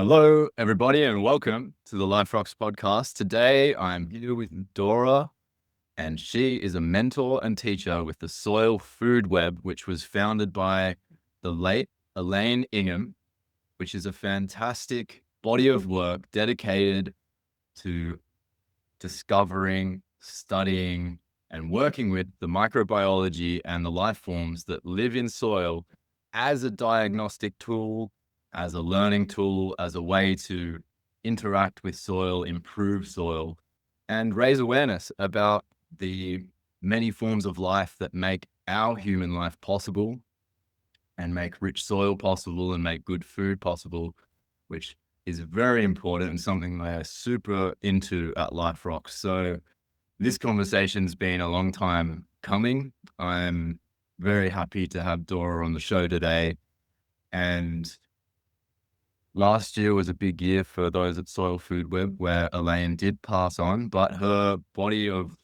Hello, everybody, and welcome to the Life Rocks podcast. Today, I'm here with Dora, and she is a mentor and teacher with the Soil Food Web, which was founded by the late Elaine Ingham, which is a fantastic body of work dedicated to discovering, studying, and working with the microbiology and the life forms that live in soil as a diagnostic tool, as a learning tool, as a way to interact with soil, improve soil, and raise awareness about the many forms of life that make our human life possible and make rich soil possible and make good food possible, which is very important and something they are super into at Life Rocks. So this conversation's been a long time coming. I'm very happy to have Dora on the show today. And last year was a big year for those at Soil Food Web, where Elaine did pass on, but her body of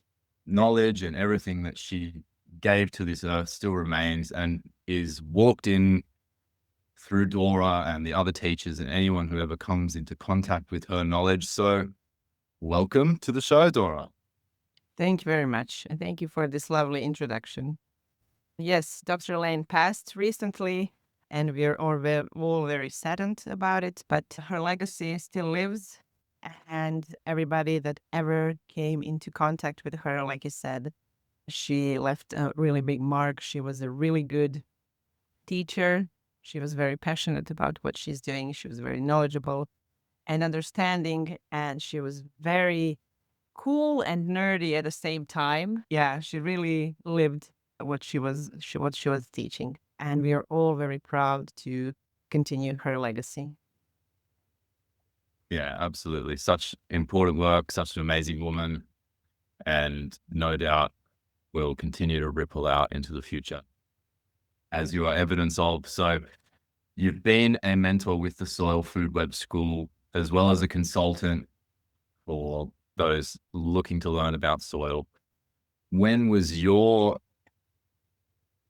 knowledge and everything that she gave to this earth still remains and is walked in through Dora and the other teachers and anyone who ever comes into contact with her knowledge. So welcome to the show, Dora. Thank you very much. And thank you for this lovely introduction. Yes, Dr. Lane passed recently, and we're all very saddened about it, but her legacy still lives. And everybody that ever came into contact with her, like you said, she left a really big mark. She was a really good teacher. She was very passionate about what she's doing. She was very knowledgeable and understanding, and she was very cool and nerdy at the same time. Yeah, she really lived what she was teaching, and we are all very proud to continue her legacy. Yeah, absolutely. Such important work, such an amazing woman, and no doubt will continue to ripple out into the future, as you are evidence of. So you've been a mentor with the Soil Food Web School, as well as a consultant for those looking to learn about soil. When was your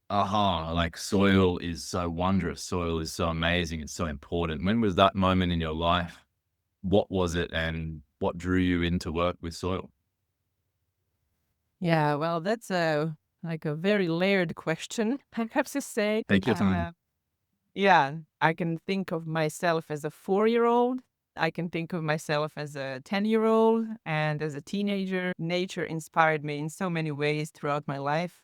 aha, like soil is so wondrous, soil is so amazing, it's so important? When was that moment in your life? What was it, and what drew you into work with soil? Yeah, well, that's a very layered question, I have to say. Take your time. Yeah, I can think of myself as a 4-year-old. I can think of myself as a 10-year-old and as a teenager. Nature inspired me in so many ways throughout my life.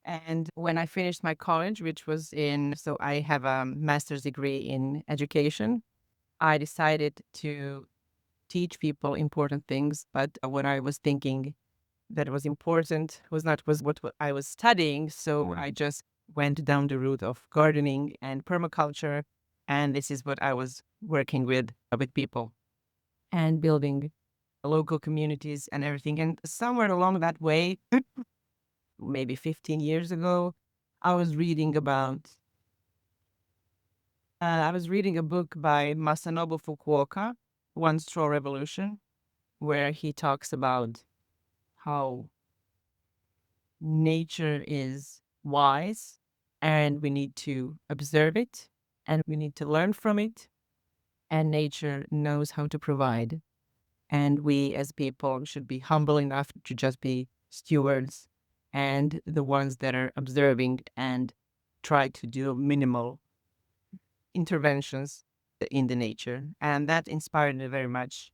And when I finished my college, so I have a master's degree in education, I decided to teach people important things. But what I was thinking that was important was not was what I was studying. So I just went down the route of gardening and permaculture. And this is what I was working with people and building local communities and everything. And somewhere along that way, maybe 15 years ago, I was reading about, I was reading a book by Masanobu Fukuoka, One Straw Revolution, where he talks about how nature is wise and we need to observe it and we need to learn from it. And nature knows how to provide. And we as people should be humble enough to just be stewards and the ones that are observing and try to do minimal interventions in the nature. And that inspired me very much.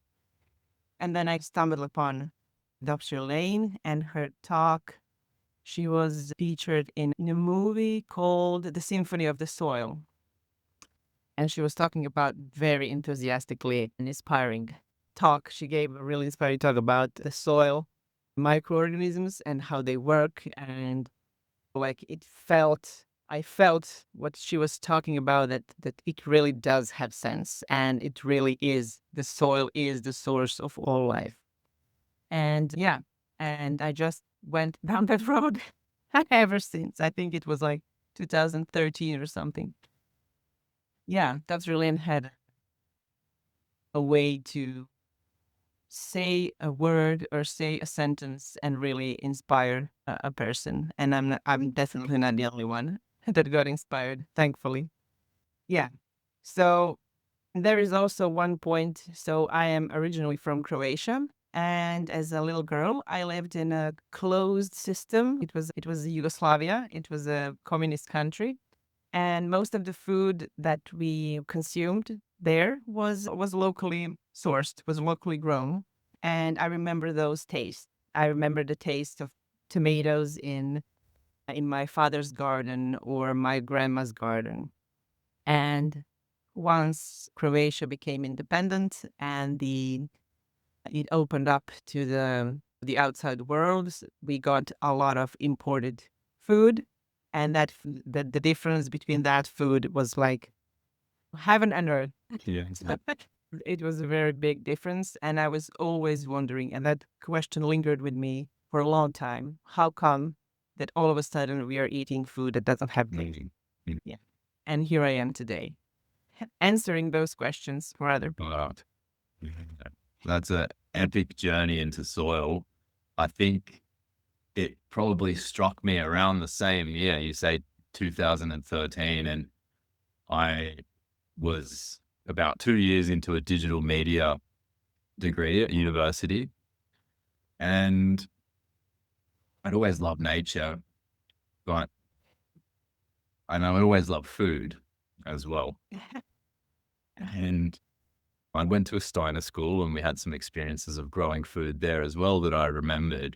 And then I stumbled upon Dr. Lane and her talk. She was featured in a movie called The Symphony of the Soil. And she was talking about very enthusiastically and inspiring talk. She gave a really inspiring talk about the soil, microorganisms, and how they work. And like I felt what she was talking about, that it really does have sense. And it really is, the soil is the source of all life. And yeah, and I just went down that road ever since. I think it was like 2013 or something. Yeah, that's really had a way to say a word or say a sentence and really inspire a person. And I'm definitely not the only one that got inspired, thankfully. Yeah. So There is also one point. So I am originally from Croatia. And as a little girl, I lived in a closed system. It was Yugoslavia. It was a communist country. And most of the food that we consumed there was locally sourced, was locally grown. And I remember those tastes. I remember the taste of tomatoes in my father's garden or my grandma's garden. And once Croatia became independent and it opened up to the outside world, we got a lot of imported food, and the difference between that food was like heaven and earth. Yeah. It was a very big difference, and I was always wondering, and that question lingered with me for a long time. How come that all of a sudden we are eating food that doesn't have taste? Yeah. And here I am today, answering those questions for other people. Wow. That's an epic journey into soil. I think it probably struck me around the same year. You say 2013, and I was about 2 years into a digital media degree at university, and I'd always loved nature, but and I always loved food as well. And I went to a Steiner school, and we had some experiences of growing food there as well that I remembered.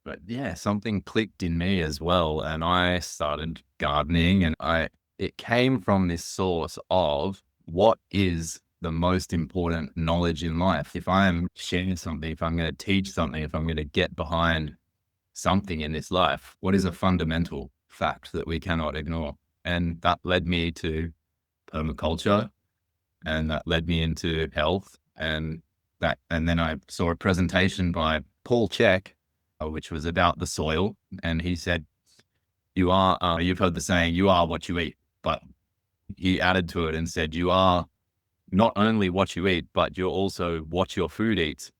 But yeah, something clicked in me as well, and I started gardening, and it came from this source of what is the most important knowledge in life. If I am sharing something, if I'm going to teach something, if I'm going to get behind something in this life, what is a fundamental fact that we cannot ignore? And that led me to permaculture, and that led me into health, and then I saw a presentation by Paul Check, which was about the soil. And he said, you've heard the saying, you are what you eat, but he added to it and said, you are not only what you eat, but you're also what your food eats.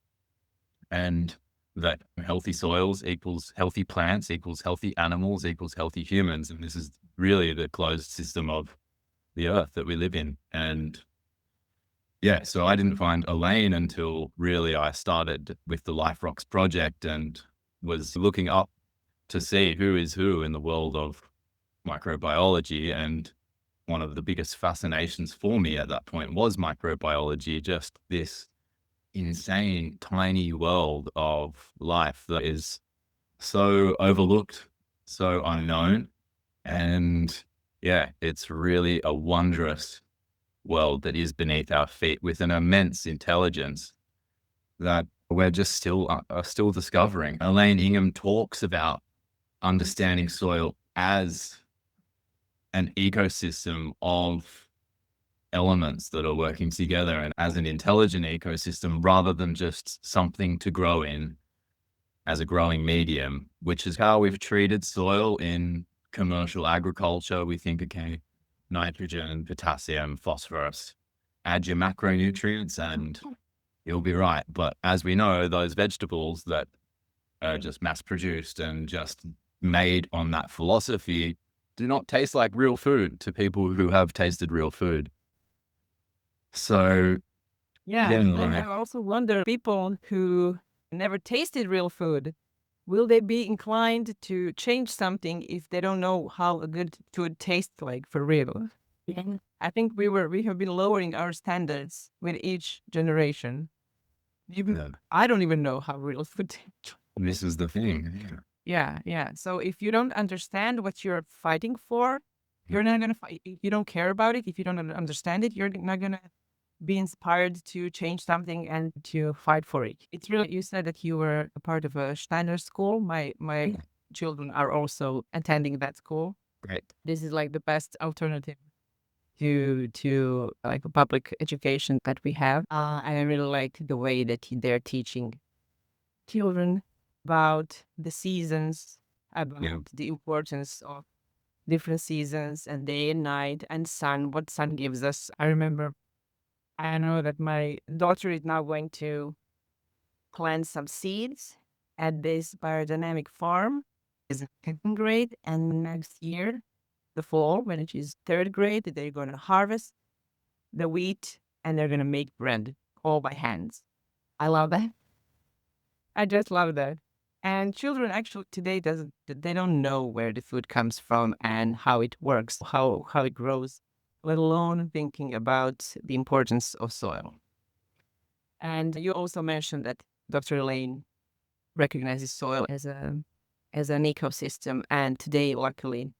And that healthy soils equals healthy plants, equals healthy animals, equals healthy humans. And this is really the closed system of the earth that we live in. And yeah, so I didn't find Elaine until really I started with the Life Rocks project and was looking up to see who is who in the world of microbiology. And one of the biggest fascinations for me at that point was microbiology, just this insane, tiny world of life that is so overlooked, so unknown. And yeah, it's really a wondrous world that is beneath our feet with an immense intelligence that we're just still discovering. Elaine Ingham talks about understanding soil as an ecosystem of elements that are working together and as an intelligent ecosystem rather than just something to grow in as a growing medium, which is how we've treated soil in commercial agriculture. We think, okay, nitrogen, potassium, phosphorus, add your macronutrients and you'll be right. But as we know, those vegetables that are just mass produced and just made on that philosophy do not taste like real food to people who have tasted real food. So Yeah. yeah, And I also wonder, people who never tasted real food, will they be inclined to change something if they don't know how a good food tastes like for real? Yeah. I think we have been lowering our standards with each generation. I don't even know how real food tastes. this is the thing. Yeah. So if you don't understand what you're fighting for, you're not gonna fight. If you don't care about it, if you don't understand it, you're not gonna be inspired to change something and to fight for it. It's really, you said that you were a part of a Steiner school. My children are also attending that school. Great. This is like the best alternative to like a public education that we have. I really like the way that they're teaching children about the seasons, about the importance of different seasons and day and night and sun, what sun gives us. I know that my daughter is now going to plant some seeds at this biodynamic farm. Is second grade, and next year, the fall, when it is third grade, they're going to harvest the wheat and they're going to make bread all by hands. I love that. I just love that. And children actually today they don't know where the food comes from and how it works, how it grows, let alone thinking about the importance of soil. And you also mentioned that Dr. Elaine recognizes soil as an ecosystem. And today, luckily,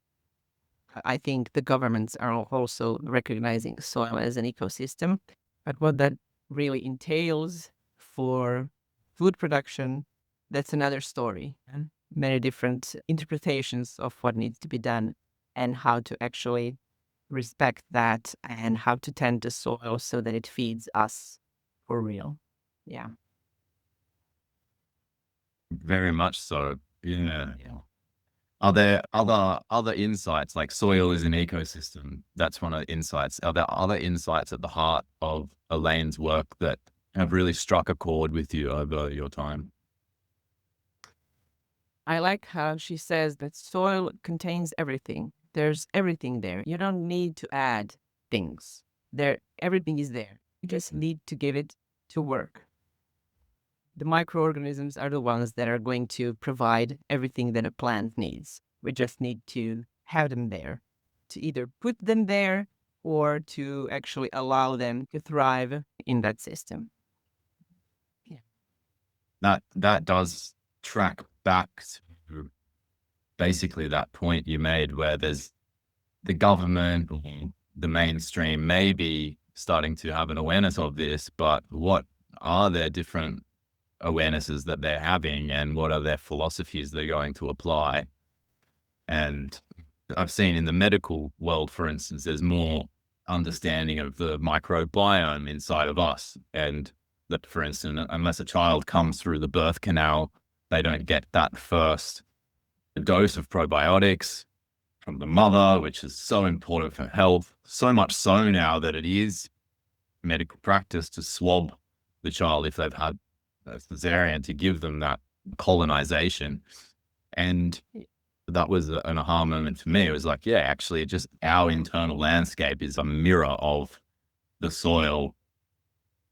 I think the governments are also recognizing soil as an ecosystem. But what that really entails for food production, that's another story. And many different interpretations of what needs to be done and how to actually respect that and how to tend the soil so that it feeds us for real. Yeah. Very much so. Yeah. Are there other insights, like soil is an ecosystem? That's one of the insights. Are there other insights at the heart of Elaine's work that have really struck a chord with you over your time? I like how she says that soil contains everything. There's everything there. You don't need to add things. There, everything is there. You just need to give it to work. The microorganisms are the ones that are going to provide everything that a plant needs. We just need to have them there, to either put them there or to actually allow them to thrive in that system. That does track back to basically that point you made, where there's the government or the mainstream may be starting to have an awareness of this, but what are their different awarenesses that they're having, and what are their philosophies they're going to apply? And I've seen in the medical world, for instance, there's more understanding of the microbiome inside of us. And that, for instance, unless a child comes through the birth canal, they don't get that first dose of probiotics from the mother, which is so important for health. So much so now that it is medical practice to swab the child if they've had a cesarean, to give them that colonization. And that was an aha moment for me. It was like, yeah, actually, just our internal landscape is a mirror of the soil.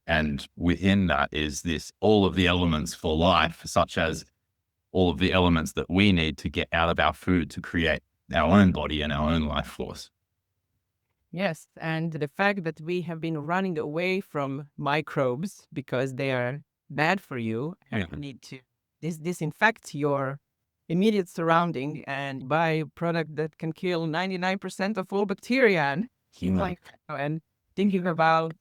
And within that is all of the elements for life, such as all of the elements that we need to get out of our food to create our own body and our own life force. Yes, and the fact that we have been running away from microbes because they are bad for you, and you need to disinfect your immediate surrounding and buy a product that can kill 99% of all bacteria. And thinking about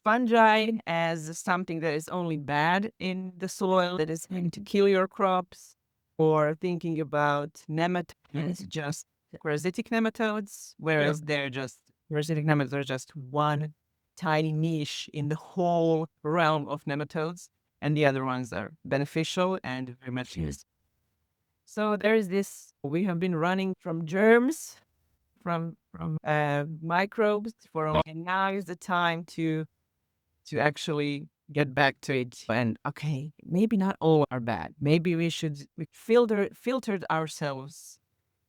fungi as something that is only bad in the soil, that is going to kill your crops, or thinking about nematodes, just parasitic nematodes, whereas parasitic nematodes are just one tiny niche in the whole realm of nematodes, and the other ones are beneficial and very much used. So there is this, we have been running from germs, from microbes and now is the time to actually get back to it. And okay, maybe not all are bad. Maybe we filtered ourselves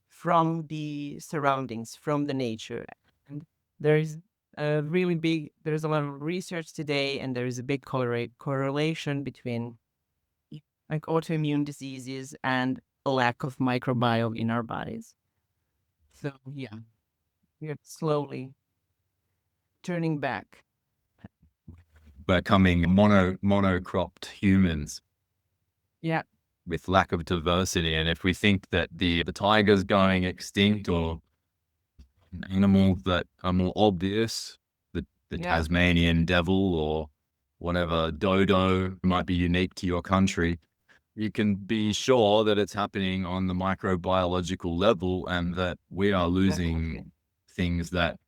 from the surroundings, from the nature. And there's there's a lot of research today, and there is a big correlation between like autoimmune diseases and a lack of microbiome in our bodies. So yeah, we're slowly turning back. Becoming monocropped humans. Yeah. With lack of diversity. And if we think that the tiger's going extinct, or animals that are more obvious, the Tasmanian devil or whatever dodo might be unique to your country, you can be sure that it's happening on the microbiological level, and that we are losing things that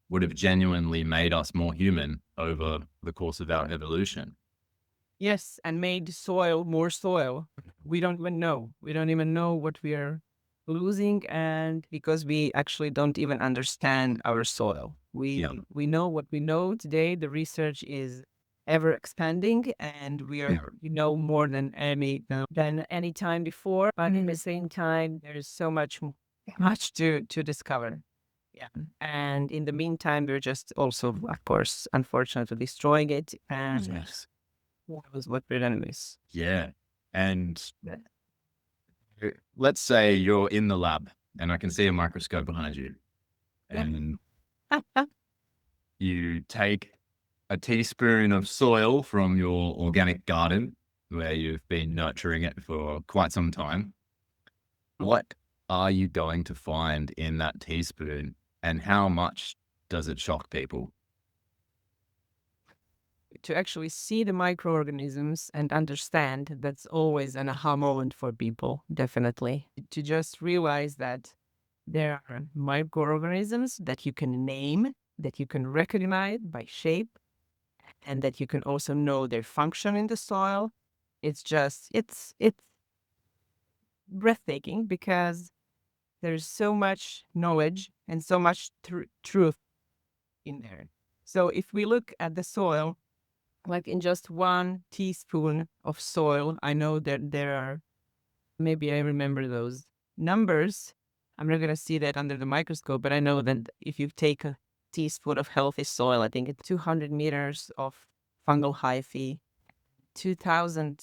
would have genuinely made us more human over the course of our evolution. Yes, and made soil more soil. We don't even know. We don't even know what we are losing, and because we actually don't even understand our soil. We know what we know today. The research is ever expanding, and we know more than any time before. But at the same time, there's so much to discover. Yeah. And in the meantime, we're just also, of course, unfortunately destroying it. And Yes. that was what we're enemies. Yeah. And Yeah. let's say you're in the lab and I can see a microscope behind you, Yeah. and you take a teaspoon of soil from your organic garden where you've been nurturing it for quite some time. What are you going to find in that teaspoon, and how much does it shock people? To actually see the microorganisms and understand, that's always an aha moment for people, definitely. To just realize that there are microorganisms that you can name, that you can recognize by shape, and that you can also know their function in the soil. It's breathtaking because there's so much knowledge and so much truth in there. So if we look at the soil, like in just 1 teaspoon of soil, I know that there are, maybe I remember those numbers. I'm not going to see that under the microscope, but I know that if you take a teaspoon of healthy soil, I think it's 200 meters of fungal hyphae, 2,000,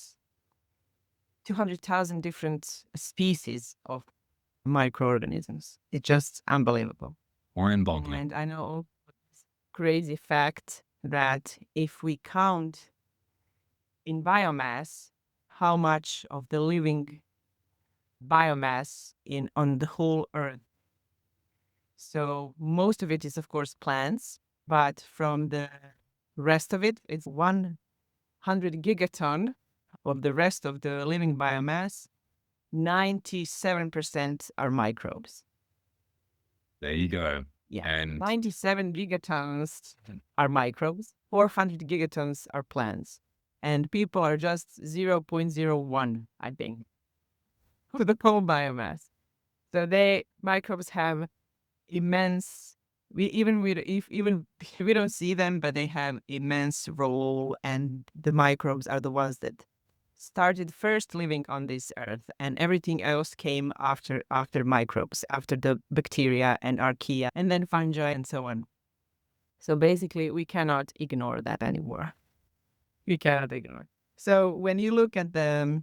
200,000 different species of microorganisms. It's just unbelievable. Mind-boggling. And I know crazy fact that if we count in biomass how much of the living biomass in on the whole earth. So most of it is of course plants, but from the rest of it, it's 100 gigaton of the rest of the living biomass. 97% are microbes. There you go. Yeah, And 97 gigatons are microbes, 400 gigatons are plants, and people are just 0.01, I think, of the whole biomass. So microbes have immense. Even we don't see them, but they have immense role, and the microbes are the ones that started first living on this earth, and everything else came after microbes, after the bacteria and archaea, and then fungi and so on. So basically, we cannot ignore that anymore. We cannot ignore. So when you look at the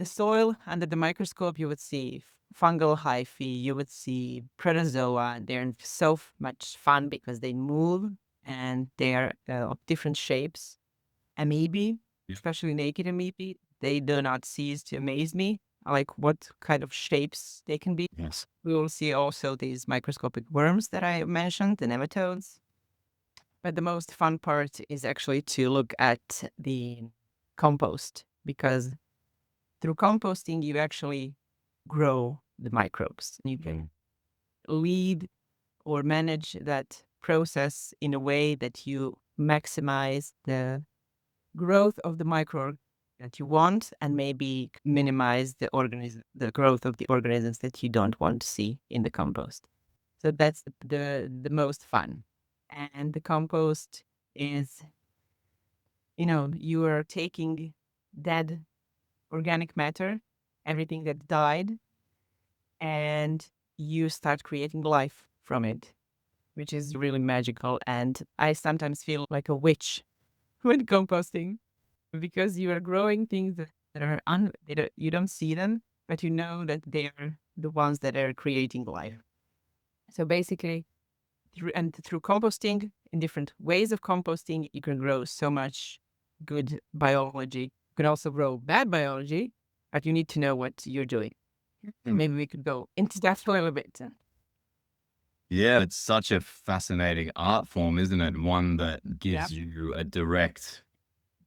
soil under the microscope, you would see fungal hyphae, you would see protozoa. They're so much fun because they move and they're of different shapes. Amoebae, Yeah. especially naked amoebae, they do not cease to amaze me. I like what kind of shapes they can be. yes, We will see also these microscopic worms that I mentioned, the nematodes. But the most fun part is actually to look at the compost, because through composting, you actually grow the microbes. You can lead or manage that process in a way that you maximize the growth of the micro that you want, and maybe minimize the growth of the organisms that you don't want to see in the compost. So that's the most fun. And the compost is, you are taking dead organic matter, everything that died, and you start creating life from it, which is really magical. And I sometimes feel like a witch when composting, because you are growing things that are you don't see them, but you know that they are the ones that are creating life. So basically, through composting, in different ways of composting, you can grow so much good biology. You can also grow bad biology, but you need to know what you're doing. Maybe we could go into that a little bit. yeah, it's such a fascinating art form, isn't it? One that Yeah. gives you a direct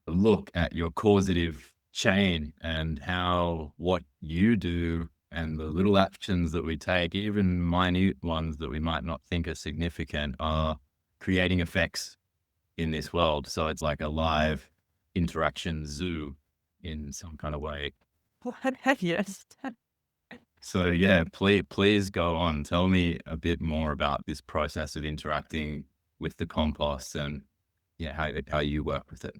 look at your causative chain and how what you do and the little actions that we take, even minute ones that we might not think are significant, are creating effects in this world. So it's like a live interaction zoo in some kind of way. Yes. So yeah, please go on. Tell me a bit more about this process of interacting with the compost and yeah, how you work with it.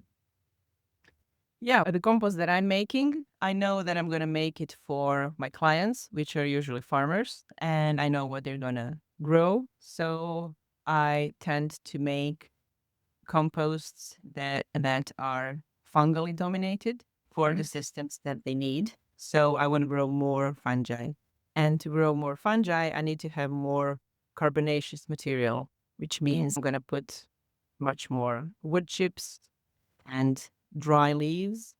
Yeah, the compost that I'm making, I know that I'm going to make it for my clients, which are usually farmers, and I know what they're going to grow. So I tend to make composts that are fungally dominated for the systems that they need. So I want to grow more fungi. And to grow more fungi, I need to have more carbonaceous material, which means I'm going to put much more wood chips and dry leaves.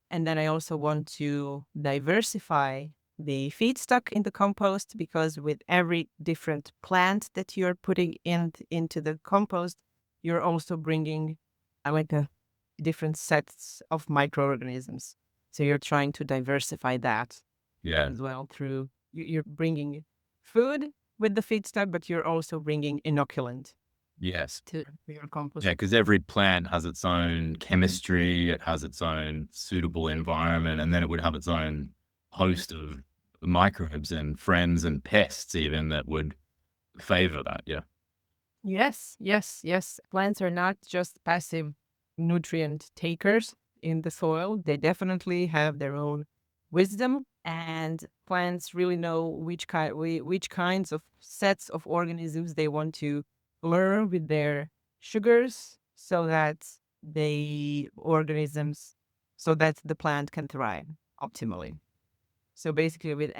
And then I also want to diversify the feedstock in the compost, because with every different plant that you're putting into the compost, you're also bringing like a different sets of microorganisms. So you're trying to diversify that Yeah. as well through you're bringing food with the feedstock, but you're also bringing inoculant Yes. to your compost. Yeah, because every plant has its own chemistry, it has its own suitable environment, and then it would have its own host of microbes and friends and pests even that would favor that. Yeah. Yes, yes, yes. Plants are not just passive nutrient takers in the soil. They definitely have their own wisdom, and plants really know which kinds of sets of organisms they want to lure with their sugars, so that the organisms, so that the plant can thrive optimally. So basically, with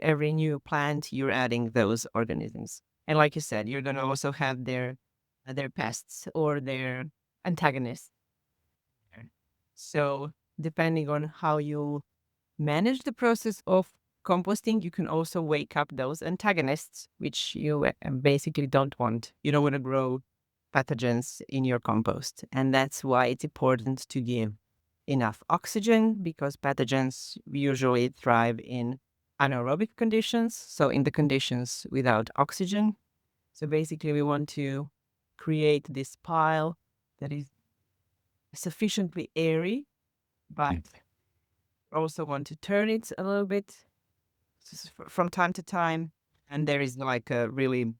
every new plant, you're adding those organisms. And like you said, you're going to also have their pests or their antagonists. So depending on how you manage the process of composting, you can also wake up those antagonists, which you basically don't want. You don't want to grow pathogens in your compost. And that's why it's important to give enough oxygen, because pathogens usually thrive in anaerobic conditions. So in the conditions without oxygen. So basically we want to create this pile that is sufficiently airy, but also want to turn it a little bit from time to time. And there is like a really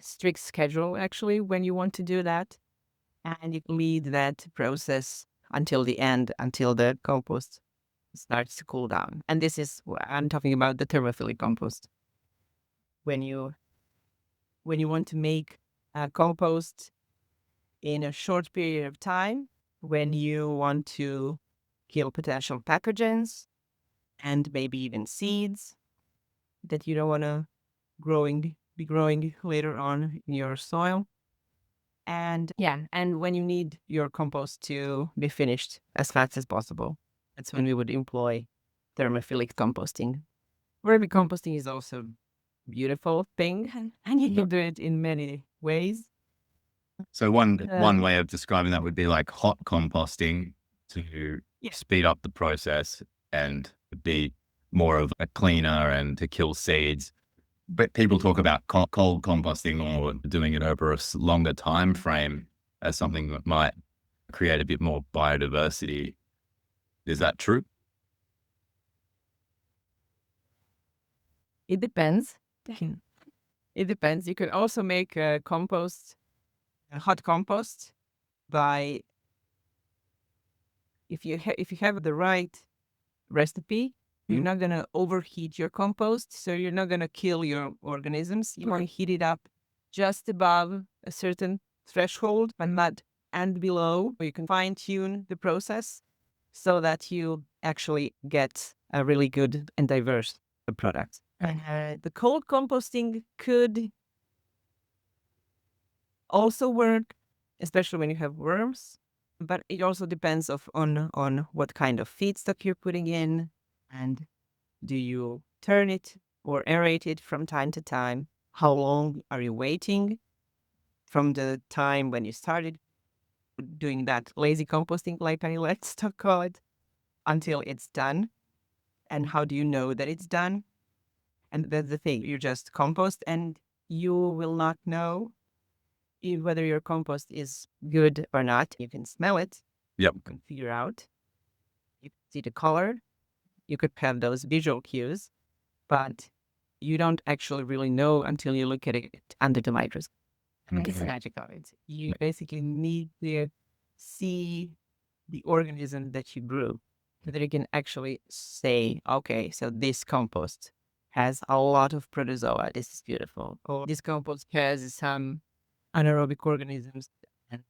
strict schedule actually when you want to do that. And you lead that process until the end, until the compost starts to cool down. And this is, I'm talking about the thermophilic compost. When you want to make a compost in a short period of time, when you want to kill potential pathogens and maybe even seeds that you don't want to be growing later on in your soil. And yeah, and when you need your compost to be finished as fast as possible, that's when we would employ thermophilic composting. Vermicomposting is also a beautiful thing, and you can do it in many ways. So one way of describing that would be like hot composting to speed up the process and be more of a cleaner and to kill seeds. But people talk about cold composting or doing it over a longer time frame as something that might create a bit more biodiversity. Is that true? It depends. It depends. You can also make a hot compost, by if you have the right recipe. You're not gonna overheat your compost, so you're not gonna kill your organisms. You want to heat it up just above a certain threshold and not and below. You can fine tune the process so that you actually get a really good and diverse product. The cold composting could also work, especially when you have worms. But it also depends on what kind of feedstock you're putting in, and do you turn it or aerate it from time to time? How long are you waiting from the time when you started doing that lazy composting, like I like to call it, until it's done? And how do you know that it's done? And that's the thing. You just compost and you will not know whether your compost is good or not. You can smell it. Yep. You can figure out. You can see the color. You could have those visual cues, but you don't actually really know until you look at it under the microscope. It's the magic of it. You basically need to see the organism that you grew so that you can actually say, okay, so this compost has a lot of protozoa. This is beautiful. Or this compost has some anaerobic organisms, and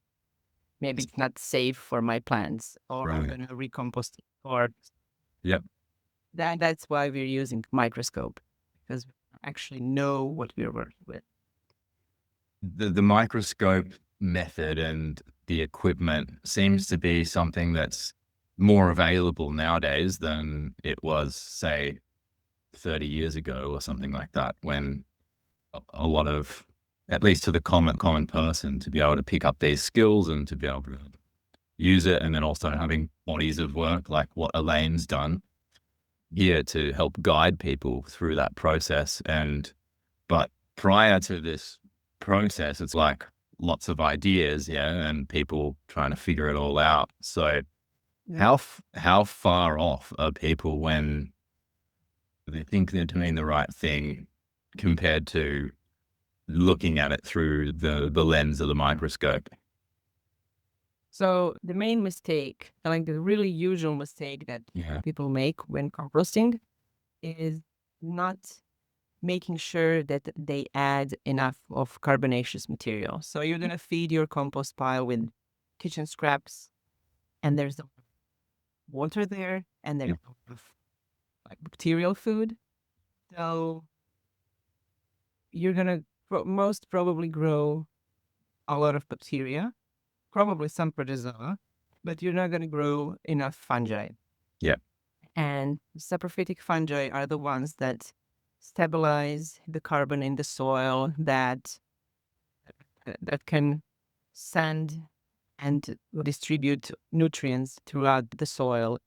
maybe it's not safe for my plants, or I'm Right. going to recompost it. Or Yep. that's why we're using microscope, because we actually know what we're working with. The microscope method and the equipment seems to be something that's more available nowadays than it was, say, 30 years ago or something like that, when a lot of, at least to the common person, to be able to pick up these skills and to be able to use it, and then also having bodies of work like what Elaine's done here to help guide people through that process. But prior to this process, it's like lots of ideas, yeah, and people trying to figure it all out. So how far off are people when they think they're doing the right thing compared to looking at it through the lens of the microscope? So the main mistake, like the really usual mistake that Yeah. people make when composting, is not making sure that they add enough of carbonaceous material. So you're going to feed your compost pile with kitchen scraps, and there's the water there, and there's Yep. like bacterial food. So you're going to most probably grow a lot of bacteria, probably some protozoa, but you're not going to grow enough fungi. Yeah. And saprophytic fungi are the ones that stabilize the carbon in the soil, that can send and distribute nutrients throughout the soil.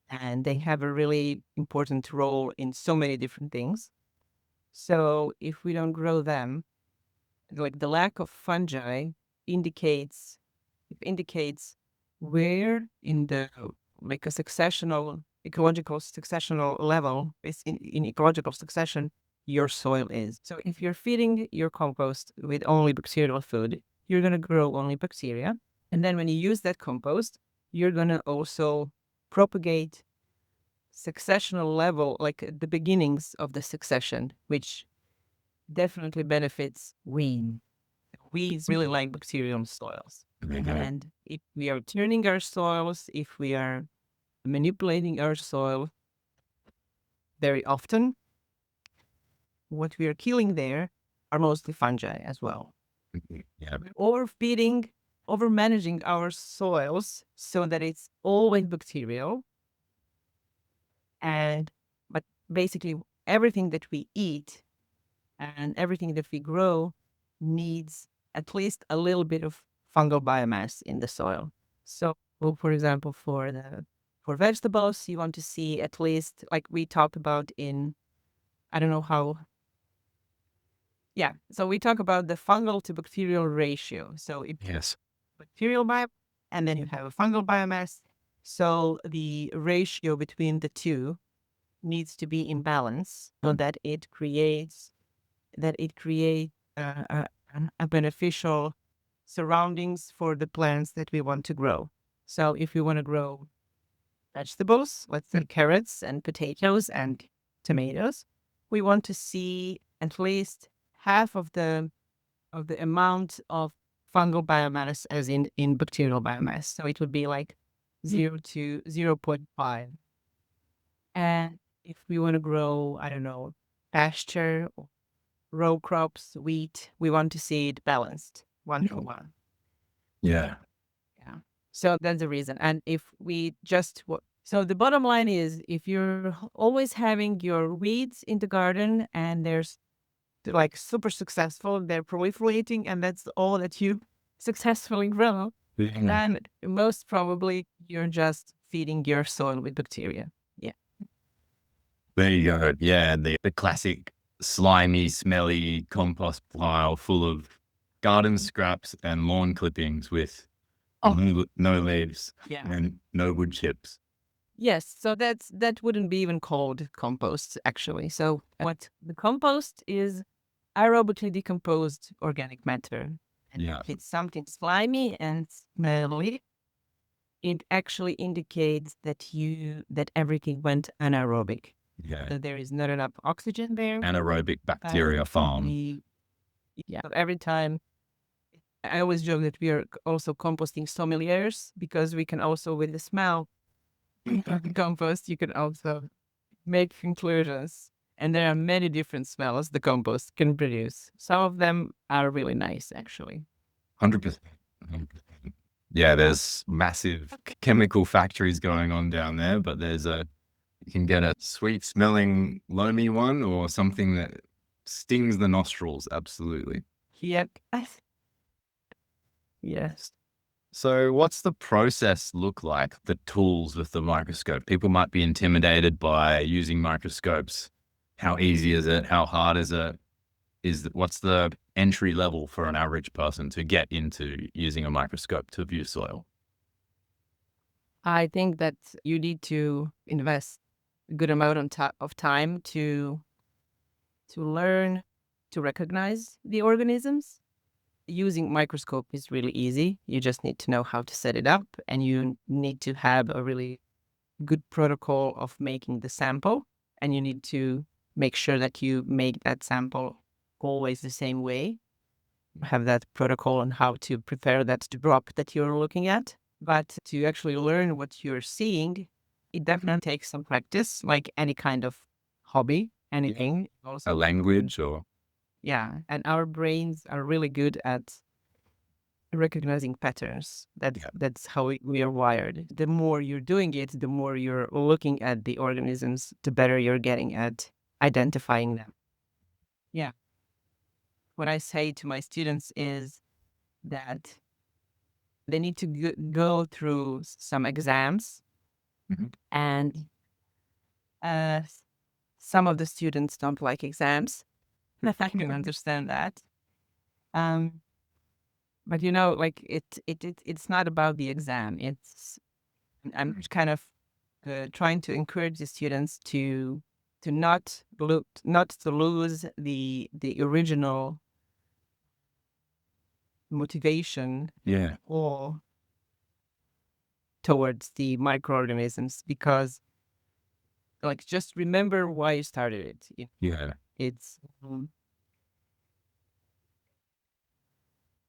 And they have a really important role in so many different things. So if we don't grow them, like the lack of fungi indicates where in the like a successional ecological successional level is in ecological succession your soil is. So if you're feeding your compost with only bacterial food, you're going to grow only bacteria. And then when you use that compost, you're going to also propagate successional level, like the beginnings of the succession, which definitely benefits weeds. Weeds really like bacterial soils. Okay. And if we are turning our soils, if we are manipulating our soil very often, what we are killing there are mostly fungi as well. Yeah. Overfeeding, over managing our soils so that it's always bacterial. But basically everything that we eat and everything that we grow needs at least a little bit of fungal biomass in the soil. So, for example, for vegetables, you want to see at least, like we talked about in, I don't know how. Yeah, so we talk about the fungal to bacterial ratio. So if Yes. bacterial bio, and then you have a fungal biomass. So the ratio between the two needs to be in balance so that it creates a beneficial surroundings for the plants that we want to grow. So if we want to grow vegetables, let's say carrots and potatoes and tomatoes, we want to see at least half of the amount of fungal biomass as in bacterial biomass. So it would be like 0 to 0.5. And if we want to grow, I don't know, pasture or row crops, wheat, we want to see it balanced, 1 to 1. Yeah. Yeah. So that's the reason. And if we just, so the bottom line is if you're always having your weeds in the garden and they're like super successful, they're proliferating, and that's all that you successfully grow, then most probably you're just feeding your soil with bacteria. Yeah. There you go. Yeah, the classic slimy, smelly compost pile full of garden scraps and lawn clippings with no leaves Yeah. and no wood chips. Yes, so that wouldn't be even called compost actually. So what the compost is aerobically decomposed organic matter. And Yeah. if it's something slimy and smelly, it actually indicates that everything went anaerobic. Yeah. that there is not enough oxygen there. Anaerobic bacteria farm. So every time, I always joke that we are also composting sommeliers, because we can also, with the smell of the compost, you can also make conclusions. And there are many different smells the compost can produce. Some of them are really nice, actually. 100%. Yeah, there's massive chemical factories going on down there, but you can get a sweet smelling loamy one or something that stings the nostrils. Absolutely. Yep. Yes. So what's the process look like, the tools with the microscope? People might be intimidated by using microscopes. How easy is it? How hard is it? What's the entry level for an average person to get into using a microscope to view soil? I think that you need to invest a good amount of time to learn to recognize the organisms. Using microscope is really easy. You just need to know how to set it up, and you need to have a really good protocol of making the sample, and you need to make sure that you make that sample always the same way. Have that protocol on how to prepare that drop that you're looking at. But to actually learn what you're seeing, it definitely takes some practice, like any kind of hobby, anything. Also, A language or? yeah, and our brains are really good at recognizing patterns. That's how we are wired. The more you're doing it, the more you're looking at the organisms, the better you're getting at identifying them. Yeah. What I say to my students is that they need to go through some exams, Mhm. and uh, some of the students don't like exams. I can understand that. Um, but like it's not about the exam. I'm kind of trying to encourage the students to not to lose the original motivation Yeah. or towards the microorganisms, because like just remember why you started it. Yeah. It's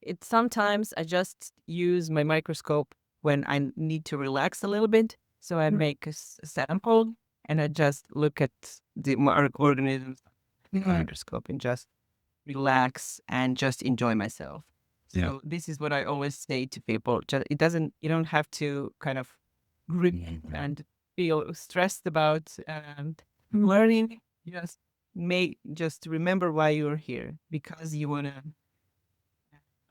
it's sometimes I just use my microscope when I need to relax a little bit. So I make a sample, and I just look at the organisms in the microscope and just relax and just enjoy myself. Yeah. So this is what I always say to people. You don't have to kind of grip and feel stressed about learning. Just remember why you're here, because you want to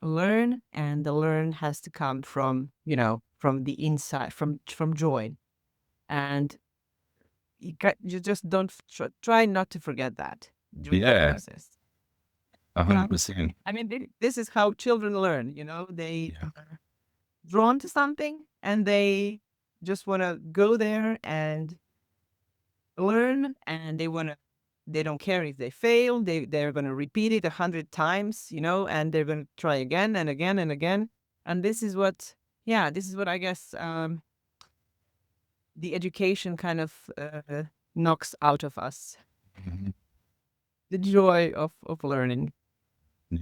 learn, and the learn has to come from from the inside, from joy. And you just don't try not to forget that during the Yeah. process. 100%. I mean, this is how children learn. They are drawn to something, and they just want to go there and learn, and they don't care if they fail. They're going to repeat it 100 times, and they're going to try again and again and again. And this is what I guess the education kind of knocks out of us, Mhm. the joy of learning. Yeah.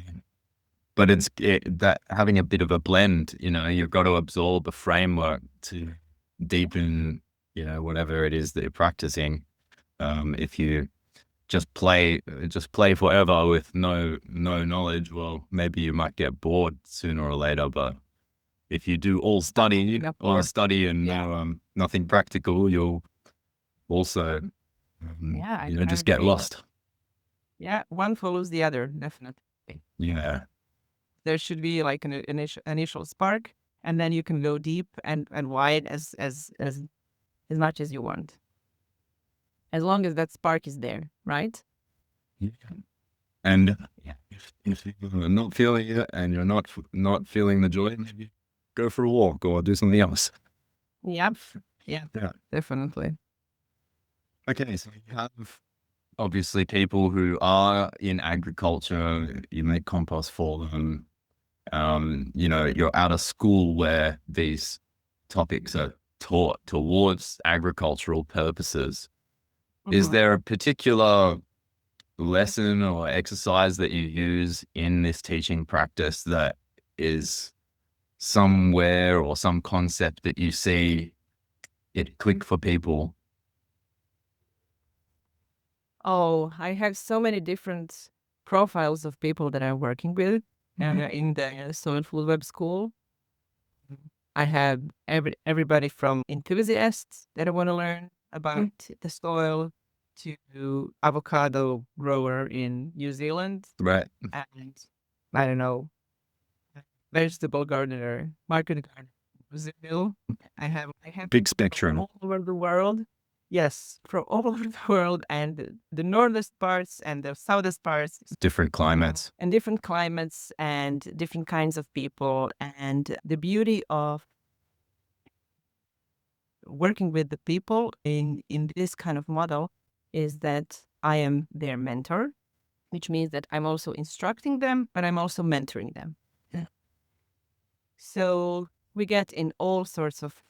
But that having a bit of a blend, you've got to absorb a framework to deepen, whatever it is that you're practicing. If you just play forever with no knowledge, well, maybe you might get bored sooner or later. But if you do all study and nothing practical, you'll also, Yeah, I just get agree. lost. Yeah, one follows the other, definitely. Yeah. There should be like an initial spark, and then you can go deep and wide as much as you want, as long as that spark is there, right? Yeah. And if you're not feeling it and you're not feeling the joy, maybe go for a walk or do something else. Yep. Yeah, Yeah. definitely. Okay, so you have obviously people who are in agriculture, you make compost for them. You're out of school where these topics are taught towards agricultural purposes. Is there a particular lesson or exercise that you use in this teaching practice that is somewhere or some concept that you see it click for people? Oh, I have so many different profiles of people that I'm working with in the Soil Food Web School. I have everybody from enthusiasts that want to learn about the soil to avocado grower in New Zealand Right. and I don't know, vegetable gardener, market gardener in Brazil. I have Big people spectrum. from all over the world. Yes, from all over the world and the northest parts and the southest parts Different climates. and different climates and different kinds of people. And the beauty of working with the people in this kind of model is that I am their mentor, which means that I'm also instructing them, but I'm also mentoring them. Yeah. So we get in all sorts of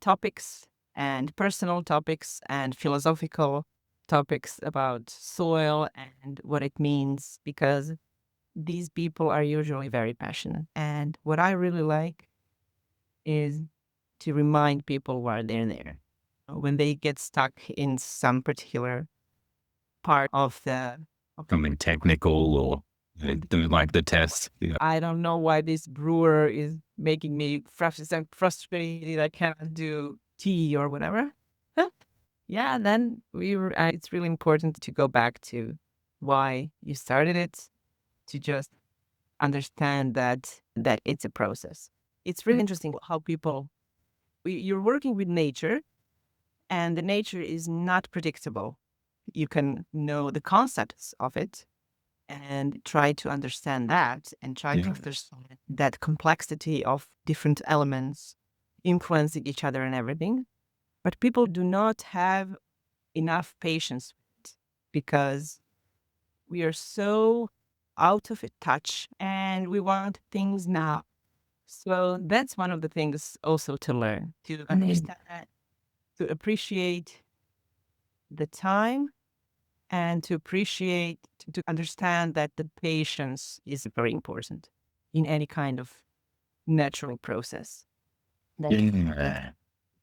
topics and personal topics and philosophical topics about soil and what it means, because these people are usually very passionate. And what I really like is to remind people why they're there. When they get stuck in some particular part of the Something technical or they don't like the test. Yeah. I don't know why this brewer is making me frustrated. I cannot do tea or whatever. Huh? Yeah, then it's really important to go back to why you started it, to just understand that it's a process. It's really interesting how you're working with nature, and the nature is not predictable. You can know the concepts of it and try to understand that and try to understand that complexity of different elements influencing each other and everything. But people do not have enough patience with it because we are so out of touch and we want things now. So that's one of the things also to learn, to understand, to appreciate the time and to understand that the patience is very important in any kind of natural process. Yeah.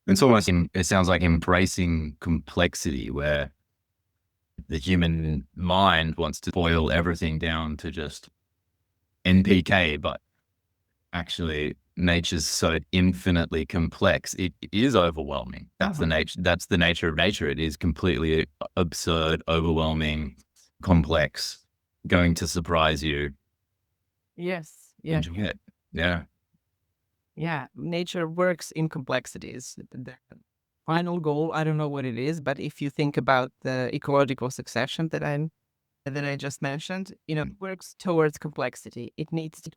It's almost, it sounds like embracing complexity where the human mind wants to boil everything down to just NPK, but actually nature's so infinitely complex. It is overwhelming. That's the nature. That's the nature of nature. It is completely absurd, overwhelming, complex, going to surprise you. Yes. Yeah. Enjoy it. Yeah. Yeah. Nature works in complexities. The final goal, I don't know what it is, but if you think about the ecological succession that I just mentioned, it works towards complexity. It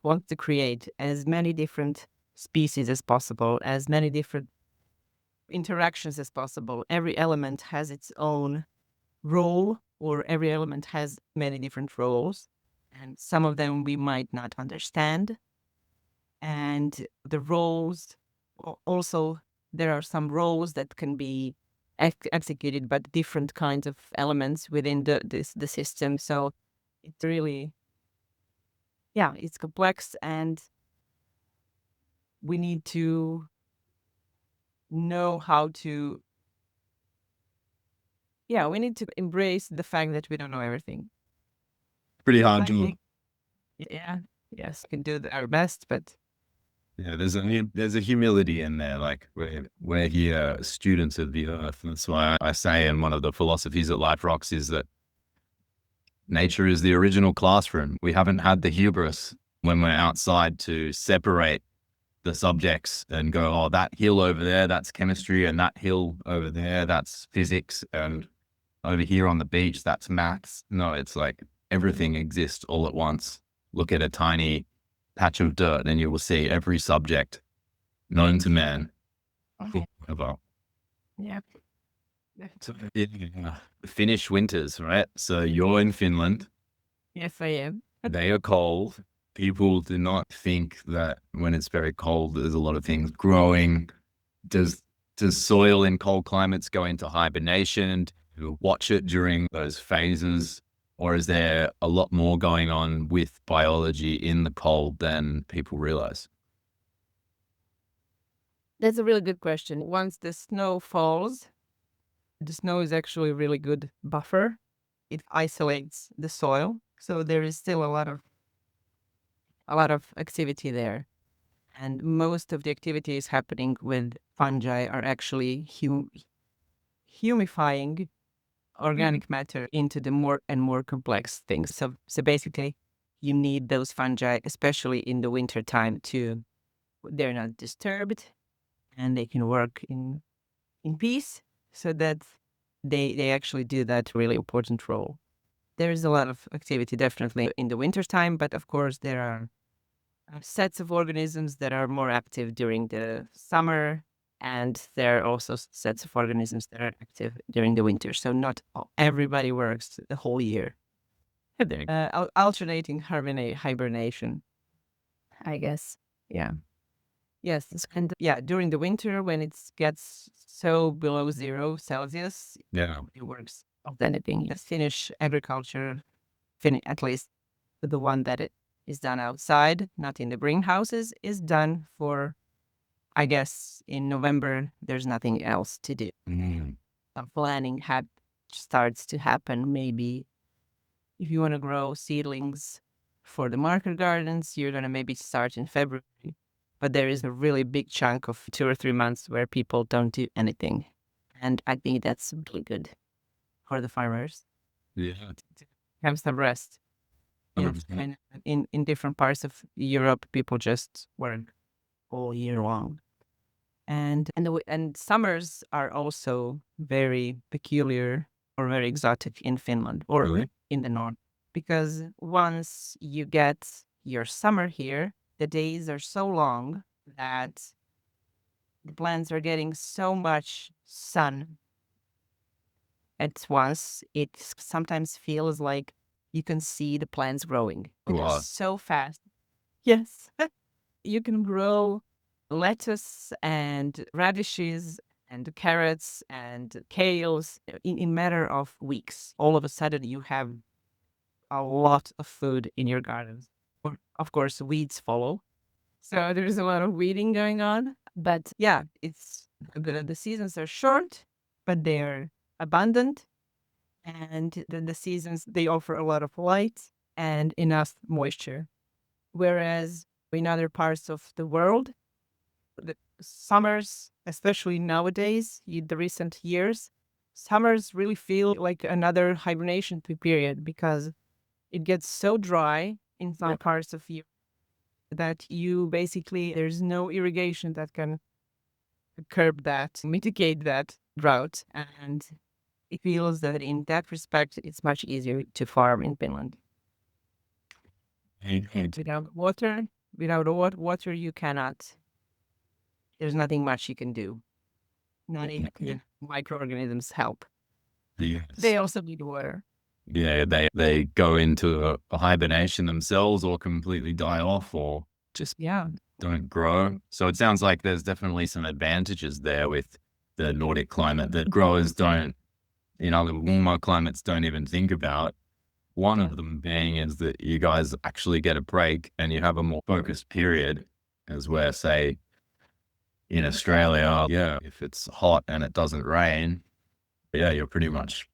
wants to create as many different species as possible, as many different interactions as possible. Every element has its own role, or every element has many different roles, and some of them we might not understand. And the roles also, there are some roles that can be executed by different kinds of elements within the system. So it's really, yeah, it's complex, and we need to know how to, yeah, we need to embrace the fact that we don't know everything. Pretty hard I to. think, yeah, yes, we can do our best, but Yeah, there's a humility in there. Like we're here students of the earth. And that's why I say in one of the philosophies at Life Rocks is that nature is the original classroom. We haven't had the hubris when we're outside to separate the subjects and go, oh, that hill over there, that's chemistry, and that hill over there, that's physics, and over here on the beach, that's maths. No, it's like everything exists all at once. Look at a tiny patch of dirt and you will see every subject known to man. About. yeah. So, yeah. Finnish winters, right? So you're in Finland. Yes, I am. They are cold. People do not think that when it's very cold, there's a lot of things growing. Does soil in cold climates go into hibernation? watch it during those phases? Or is there a lot more going on with biology in the cold than people realize? That's a really good question. Once the snow falls, the snow is actually a really good buffer. It isolates the soil. So there is still a lot of activity there. And most of the activities happening with fungi are actually humifying organic matter into the more and more complex things. So basically, you need those fungi, especially in the winter time, they're not disturbed and they can work in peace, so that they actually do that really important role. There is a lot of activity definitely in the winter time, but of course there are sets of organisms that are more active during the summer, and there are also sets of organisms that are active during the winter. So not everybody works the whole year. Alternating hibernation, I guess. Yeah. Yes. And yeah, during the winter when it gets so below 0 Celsius, Yeah. it works of anything. Yes, Finnish agriculture, at least the one that it is done outside, not in the greenhouses, is done for, I guess, in November, there's nothing else to do. Some planning starts to happen. Maybe if you want to grow seedlings for the market gardens, you're going to maybe start in February. But there is a really big chunk of 2 or 3 months where people don't do anything. And I think that's really good for the farmers. Yeah. To have some rest. Yes, 100%. and in different parts of Europe, people just work all year long. And summers are also very peculiar or very exotic in Finland or Really? in the north, because once you get your summer here, the days are so long that the plants are getting so much sun at once. It sometimes feels like you can see the plants growing. They're Wow. so fast. Yes. You can grow lettuce and radishes and carrots and kales in matter of weeks. All of a sudden, you have a lot of food in your gardens. Of course, weeds follow. So there's a lot of weeding going on. But yeah, the seasons are short, but they're abundant. And the seasons, they offer a lot of light and enough moisture. Whereas in other parts of the world, the summers, especially nowadays, in the recent years, summers really feel like another hibernation period, because it gets so dry in some parts of Europe that there's no irrigation that can curb that, mitigate that drought. And it feels that in that respect, it's much easier to farm in Finland. Without water, you cannot. There's nothing much you can do. Not even microorganisms help. Yes. They also need water. Yeah, they go into a hibernation themselves or completely die off or just don't grow. So it sounds like there's definitely some advantages there with the Nordic climate that growers don't, in other warmer climates, don't even think about. One of them being is that you guys actually get a break and you have a more focused period, as where, say, in Australia, yeah, if it's hot and it doesn't rain, yeah, you're pretty much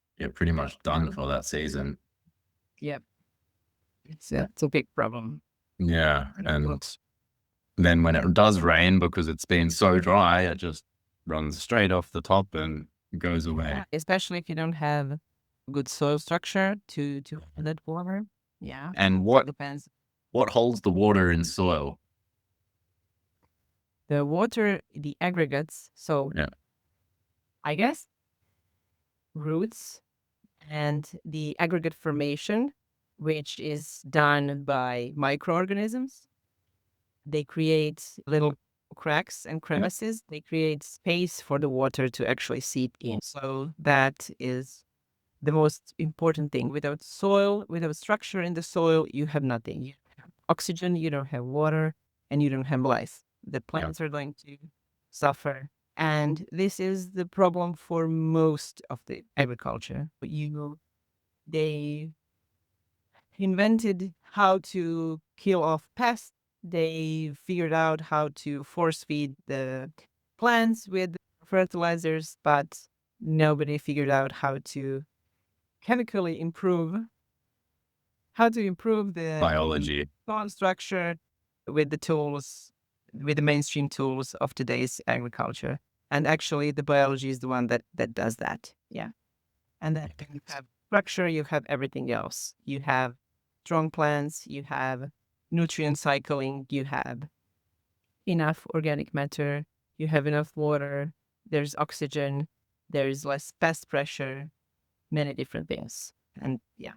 done for that season. Yep. It's a big problem. Yeah, and then when it does rain, because it's been so dry, it just runs straight off the top and goes away. Especially if you don't have good soil structure to hold that water. Yeah. And Depends. what holds the water in soil? The water, the aggregates. So Yeah. I guess roots and the aggregate formation, which is done by microorganisms. They create little cracks and crevices. They create space for the water to actually seep in. So that is the most important thing. Without soil, without structure in the soil, you have nothing. You don't have oxygen, you don't have water, and you don't have life. The plants are going to suffer And this is the problem for most of the agriculture. They invented how to kill off pests. They figured out how to force feed the plants with fertilizers, but nobody figured out chemically improve how to improve the Biology. soil structure with the tools, with the mainstream tools of today's agriculture. And actually, the biology is the one that does that. Yeah. And then you have structure, you have everything else. You have strong plants, you have nutrient cycling, you have enough organic matter, you have enough water, there's oxygen, there's less pest pressure, many different things. And yeah.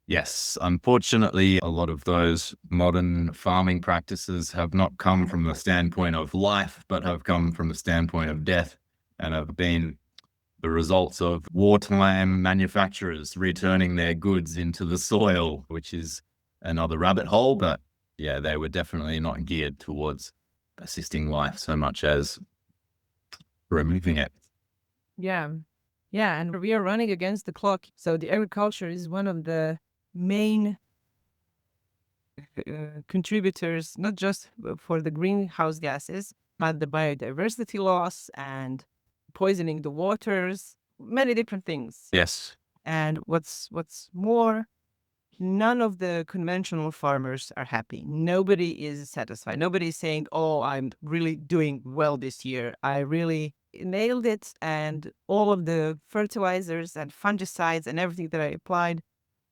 Yes, unfortunately, a lot of those modern farming practices have not come from the standpoint of life, but have come from the standpoint of death and have been the results of wartime manufacturers returning their goods into the soil, which is another rabbit hole. But yeah, they were definitely not geared towards assisting life so much as removing it. Yeah. Yeah. And we are running against the clock. So the agriculture is one of the main contributors, not just for the greenhouse gases, but the biodiversity loss and poisoning the waters, many different things. Yes. And what's more, none of the conventional farmers are happy. Nobody is satisfied. Nobody is saying, "Oh, I'm really doing well this year. I really nailed it, and all of the fertilizers and fungicides and everything that I applied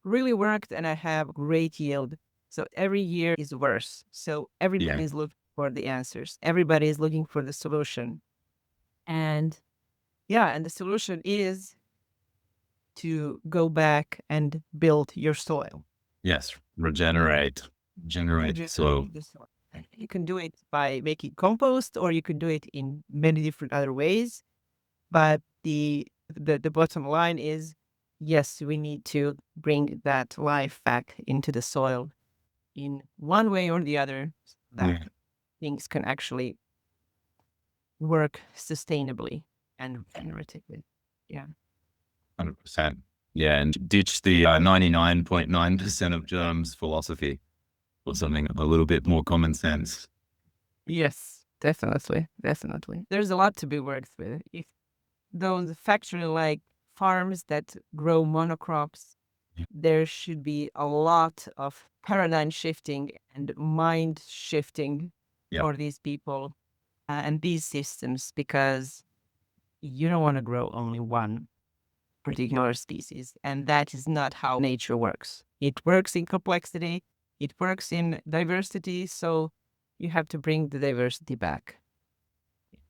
really worked, and I have great yield." So every year is worse. So everybody is looking for the answers. Everybody is looking for the solution. And yeah, and the solution is to go back and build your soil. Yes. Regenerate soil. The soil. And you can do it by making compost, or you can do it in many different other ways. But the bottom line is, yes, we need to bring that life back into the soil in one way or the other, so that things can actually work sustainably and regeneratively. Yeah. 100%. Yeah. And ditch the 99.9% of germs philosophy or something a little bit more common sense. Yes, definitely. Definitely. There's a lot to be worked with. If those factory-like farms that grow monocrops, there should be a lot of paradigm shifting and mind shifting for these people and these systems, because you don't want to grow only one particular species. And that is not how nature works. It works in complexity, it works in diversity. So you have to bring the diversity back.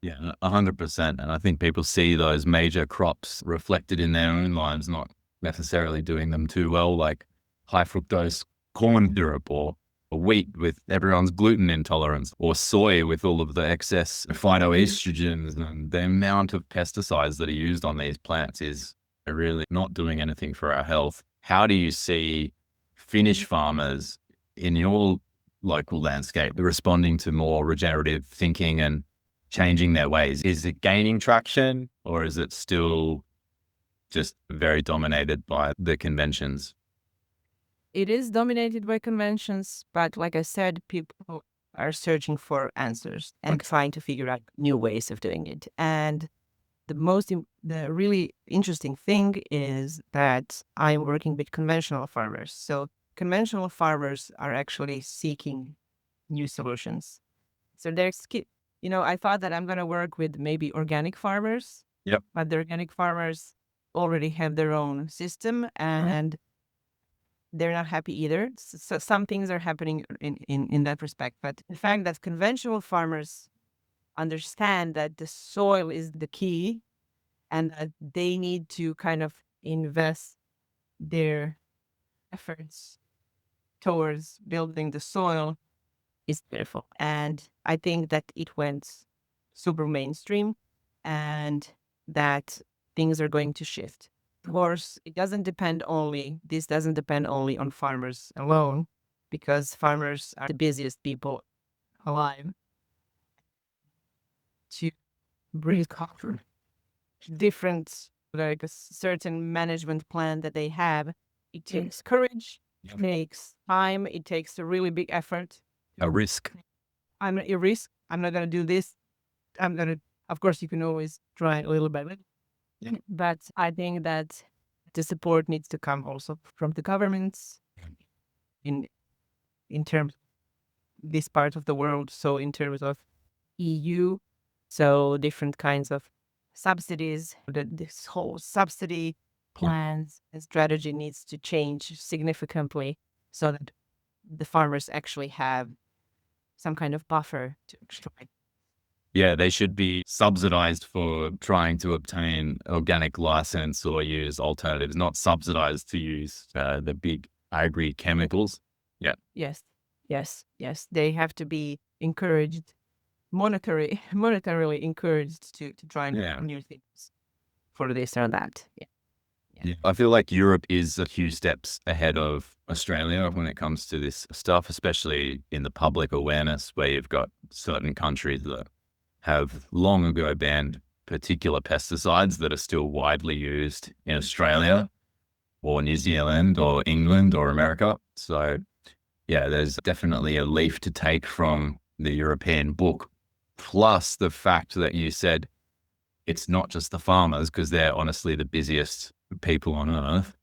Yeah, 100%. And I think people see those major crops reflected in their own lives, not necessarily doing them too well, like high fructose corn syrup or wheat with everyone's gluten intolerance, or soy with all of the excess phytoestrogens, and the amount of pesticides that are used on these plants is really not doing anything for our health. How do you see Finnish farmers in your local landscape responding to more regenerative thinking and changing their ways? Is it gaining traction, or is it still just very dominated by the conventions? It is dominated by conventions, but like I said, people are searching for answers and trying to figure out new ways of doing it. And the really interesting thing is that I'm working with conventional farmers. So conventional farmers are actually seeking new solutions. So I thought that I'm going to work with maybe organic farmers. Yep. But the organic farmers already have their own system, and they're not happy either. So some things are happening in that respect. But the fact that conventional farmers understand that the soil is the key and that they need to kind of invest their efforts towards building the soil is beautiful. And I think that it went super mainstream and that things are going to shift. Of course, this doesn't depend only on farmers alone, because farmers are the busiest people alive. To brings different, like a certain management plan that they have. It takes courage, it takes time, it takes a really big effort. A risk. I'm at your risk. I'm not going to do this. I'm going to, of course, you can always try a little bit. Yeah. But I think that the support needs to come also from the governments in terms of this part of the world. So in terms of EU, so different kinds of subsidies, this whole subsidy plans and strategy needs to change significantly so that the farmers actually have some kind of buffer to extract. Yeah, they should be subsidized for trying to obtain organic license or use alternatives, not subsidized to use the big agri chemicals. Yeah. Yes, yes, yes. They have to be encouraged, monetarily encouraged to try and Yeah. new things for this or that. Yeah. Yeah. I feel like Europe is a few steps ahead of Australia when it comes to this stuff, especially in the public awareness, where you've got certain countries that have long ago banned particular pesticides that are still widely used in Australia or New Zealand or England or America. So yeah, there's definitely a leaf to take from the European book, plus the fact that you said it's not just the farmers, because they're honestly the busiest people on earth.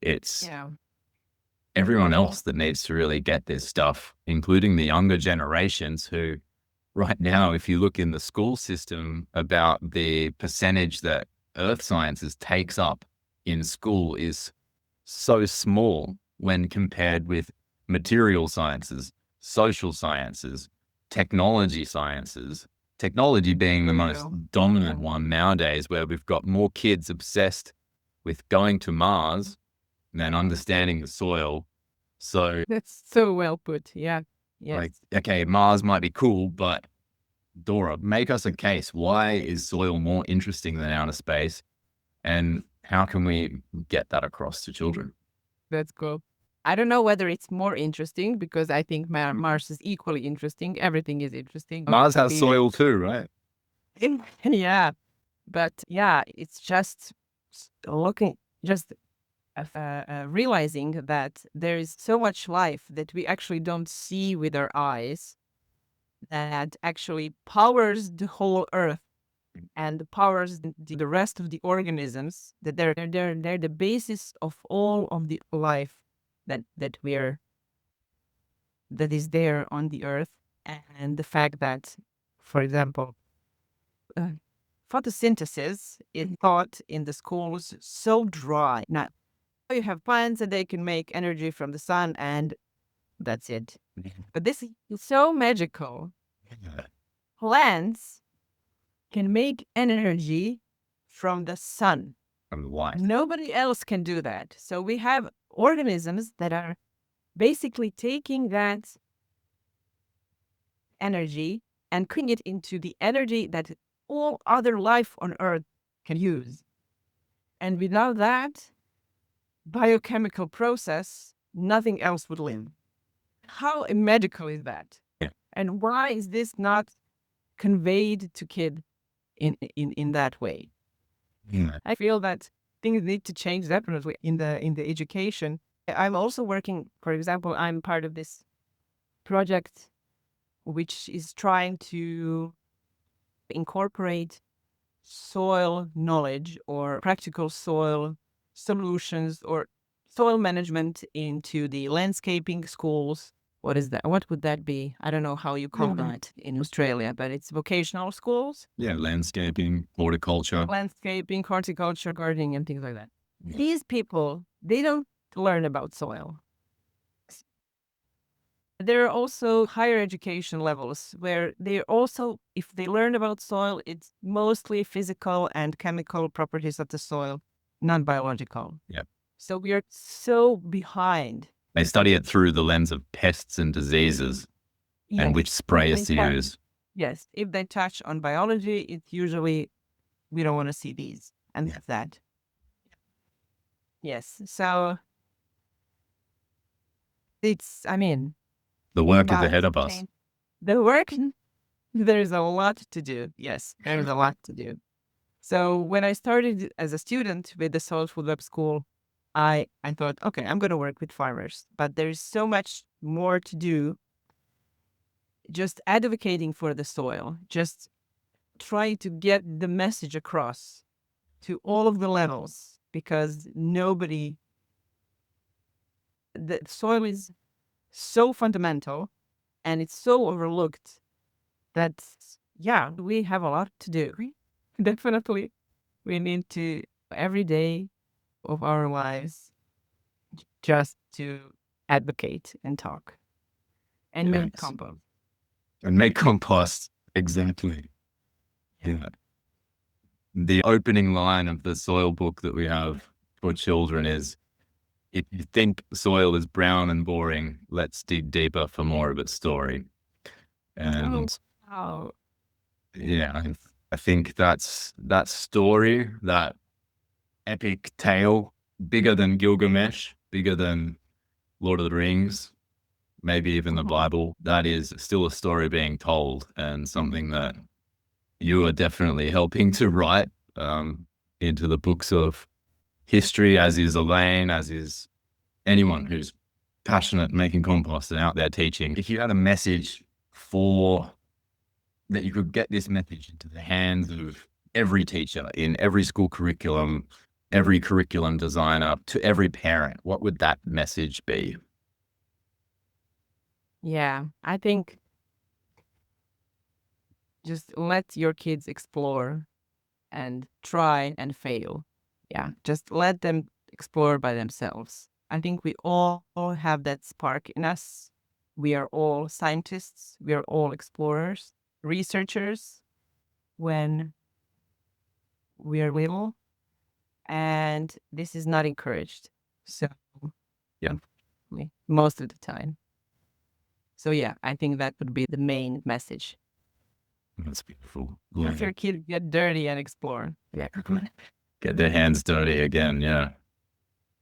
It's Yeah. everyone else that needs to really get this stuff, including the younger generations who right now, if you look in the school system about the percentage that earth sciences takes up in school is so small when compared with material sciences, social sciences, technology sciences, technology being the most dominant one nowadays, where we've got more kids obsessed with going to Mars than understanding the soil. So That's so well put. Yeah. Yes. like, okay, Mars might be cool, but Dora, make us a case. Why is soil more interesting than outer space? And how can we get that across to children? That's cool. I don't know whether it's more interesting because I think Mars is equally interesting. Everything is interesting. Mars has soil too, right? Yeah. But yeah, it's just looking, just realizing that there is so much life that we actually don't see with our eyes that actually powers the whole earth and powers the rest of the organisms, that they're the basis of all of the life that is there on the earth. And the fact that, for example, photosynthesis is taught in the schools so dry. Now you have plants and they can make energy from the sun and that's it. But this is so magical. Plants can make energy from the sun. From the light. Nobody else can do that. So we have organisms that are basically taking that energy and putting it into the energy that all other life on Earth can use. And without that biochemical process, nothing else would live. How magical is that? Yeah. And why is this not conveyed to kids in that way? Yeah. I feel that things need to change definitely in the education. I'm also working, for example, I'm part of this project which is trying to incorporate soil knowledge or practical soil solutions or soil management into the landscaping schools. What is that? What would that be? I don't know how you call that in Australia, but it's vocational schools. Yeah, landscaping, horticulture. Landscaping, horticulture, gardening, and things like that. Yeah. These people, they don't learn about soil. There are also higher education levels where they also, if they learn about soil, it's mostly physical and chemical properties of the soil, non-biological. Yeah. So we are so behind. They study it through the lens of pests and diseases and which sprayers to use. Yes. If they touch on biology, it's usually, we don't want to see these and that. Yes. So it's, I mean, the work is ahead of us. The work There's a lot to do. Yes, there's a lot to do. So when I started as a student with the Soil Food Web School, I thought, okay, I'm going to work with farmers, but there's so much more to do. Just advocating for the soil, just try to get the message across to all of the levels, because the soil is so fundamental and it's so overlooked that, yeah, we have a lot to do. Definitely, we need to every day of our lives just to advocate and talk and make Yes. compost. And make compost. Exactly. Yeah. The opening line of the soil book that we have for children is, if you think soil is brown and boring, let's dig deeper for more of its story. And Oh, yeah, I think that's that story, that epic tale, bigger than Gilgamesh, bigger than Lord of the Rings, maybe even the Bible, that is still a story being told, and something that you are definitely helping to write into the books of history, as is Elaine, as is anyone who's passionate making compost and out there teaching. If you had a message for that, you could get this message into the hands of every teacher in every school curriculum, every curriculum designer, to every parent, what would that message be? yeah. I think just let your kids explore and try and fail. Yeah, just let them explore by themselves. I think we all have that spark in us. We are all scientists, we are all explorers, researchers when we are little, and this is not encouraged. So, Yeah. unfortunately, most of the time. So, yeah, I think that would be the main message. That's beautiful. Let Yeah. your kid get dirty and explore. Yeah. Get their hands dirty again. Yeah.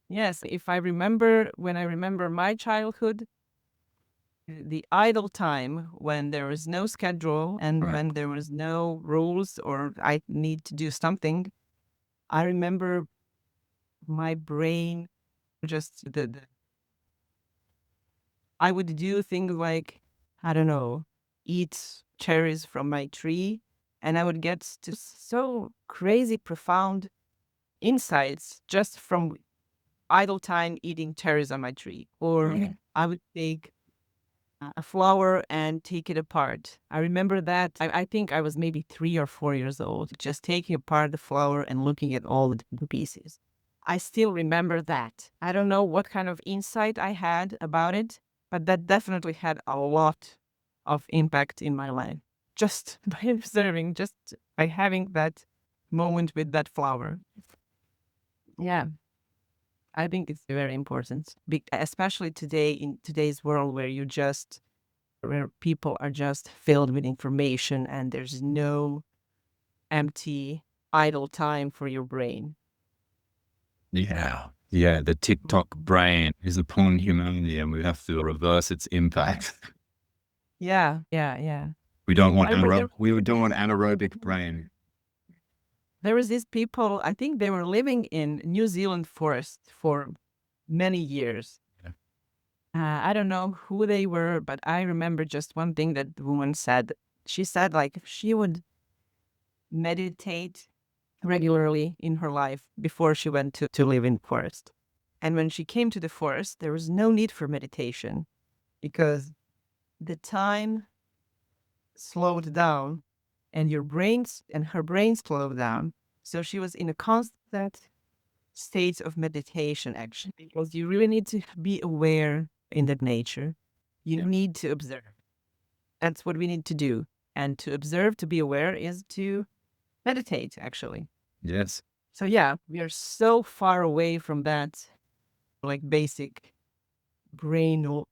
Yes, if I remember, when I remember my childhood, the idle time when there was no schedule and Right. when there was no rules or I need to do something, I remember my brain just I would do things like, I don't know, eat cherries from my tree, and I would get to so crazy profound insights just from idle time eating cherries on my tree. Or I would take a flower and take it apart. I remember that. I think I was maybe 3 or 4 years old, just taking apart the flower and looking at all the pieces. I still remember that. I don't know what kind of insight I had about it, but that definitely had a lot of impact in my life. Just by observing, just by having that moment with that flower. Yeah, I think it's very important, especially today in today's world where people are just filled with information and there's no empty, idle time for your brain. Yeah. Yeah. The TikTok brain is upon humanity, and we have to reverse its impact. Yeah, yeah, yeah. We don't want There, we don't want anaerobic brain. there was these people, I think they were living in New Zealand forest for many years. Yeah. I don't know who they were, but I remember just one thing that the woman said. She said like she would meditate regularly in her life before she went to live in forest. And when she came to the forest, there was no need for meditation because the time slowed down and her brain slowed down. So she was in a constant state of meditation, actually, because you really need to be aware in that nature. You need to observe. That's what we need to do. And to observe, to be aware, is to meditate, actually. Yes. So yeah, we are so far away from that, like basic brain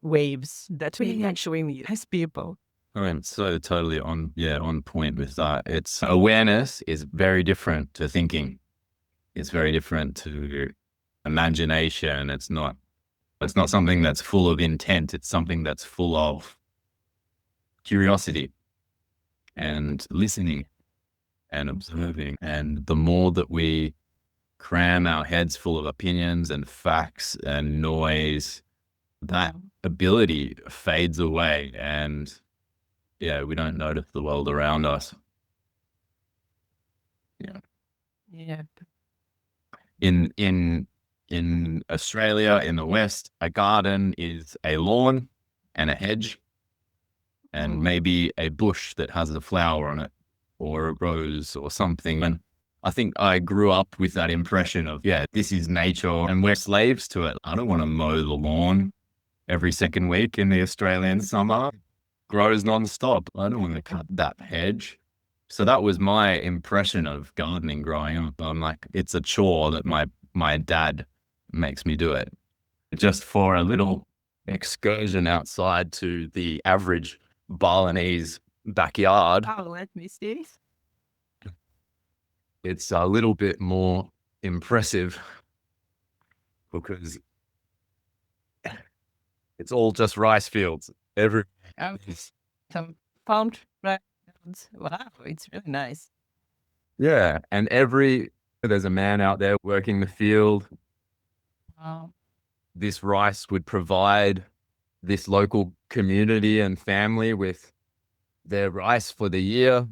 waves that we actually need as people. I'm so totally on point with that. It's awareness is very different to thinking. It's very different to imagination. It's not something that's full of intent. It's something that's full of curiosity. and listening and observing. And the more that we cram our heads full of opinions and facts and noise, that ability fades away, and we don't notice the world around us. Yeah. In Australia, in the West, a garden is a lawn and a hedge and maybe a bush that has a flower on it or a rose or something. And I think I grew up with that impression of, this is nature and we're slaves to it. I don't want to mow the lawn every second week in the Australian summer. Grows nonstop. I don't want to cut that hedge. So that was my impression of gardening growing up. I'm like, it's a chore that my dad makes me do it. Just for a little excursion outside to the average Balinese backyard, Oh, let me see. it's a little bit more impressive because it's all just rice fields. Some palm trees. Wow, it's really nice. Yeah. And there's a man out there working the field. Wow. This rice would provide this local community and family with their rice for the year.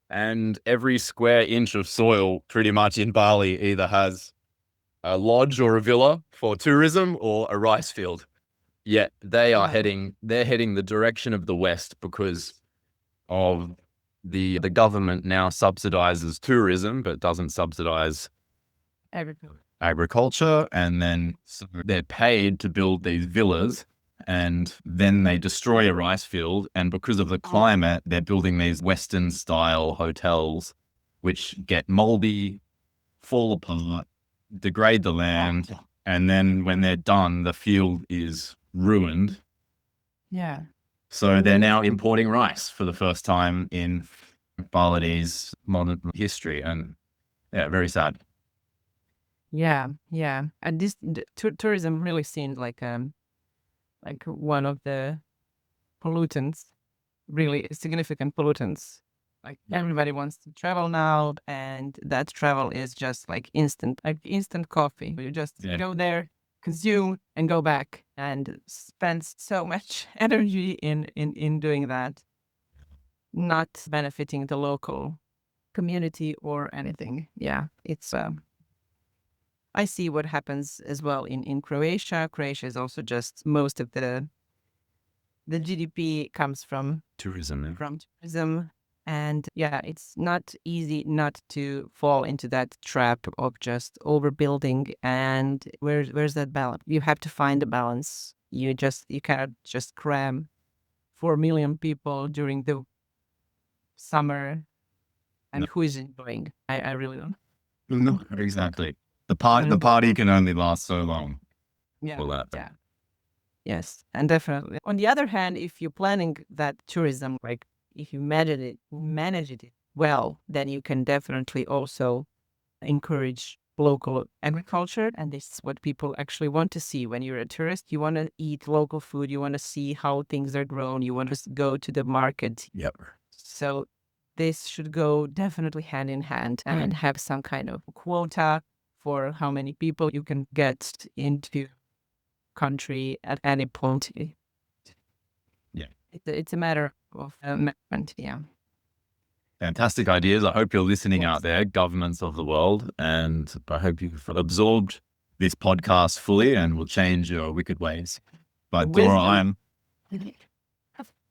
And every square inch of soil pretty much in Bali either has a lodge or a villa for tourism or a rice field. Yet they're heading the direction of the West because of the government now subsidizes tourism, but doesn't subsidize agriculture. And then so they're paid to build these villas, and then they destroy a rice field. And because of the climate, they're building these Western style hotels, which get moldy, fall apart, degrade the land. And then when they're done, the field is ruined. Yeah. So they're now importing rice for the first time in Balinese modern history. And very sad. Yeah. And this tourism really seemed like one of the pollutants, really significant pollutants. Like everybody wants to travel now, and that travel is just like instant coffee. You just go there, consume, and go back, and spend so much energy in doing that, not benefiting the local community or anything. Yeah, it's I see what happens as well in Croatia. Croatia is also just most of the GDP comes from Tourism. And it's not easy not to fall into that trap of just overbuilding. And where's that balance? You have to find the balance. You cannot just cram 4 million people during the summer. And who is enjoying? I really don't. No, exactly. The party can only last so long. Yeah. Yes, and definitely. On the other hand, if you're planning that tourism, like if you manage it well, then you can definitely also encourage local agriculture. And this is what people actually want to see when you're a tourist. You want to eat local food. You want to see how things are grown. You want to go to the market. Yep. So this should go definitely hand in hand and have some kind of quota for how many people you can get into country at any point. Yeah. It's a matter of management. Yeah. Fantastic ideas. I hope you're listening out there, governments of the world, and I hope you've absorbed this podcast fully and will change your wicked ways. But Dora,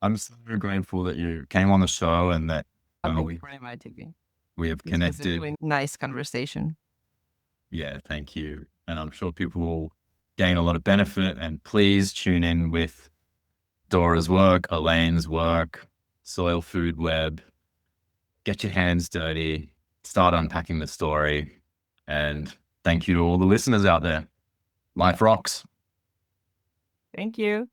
I'm so grateful that you came on the show and that we have connected. It was a really nice conversation. Yeah, thank you. And I'm sure people will gain a lot of benefit. And please tune in with Dora's work, Elaine's work, Soil Food Web. Get your hands dirty, start unpacking the story. And thank you to all the listeners out there. Life rocks. Thank you.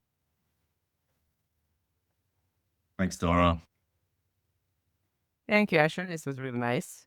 Thanks, Dora. Thank you, Asher. This was really nice.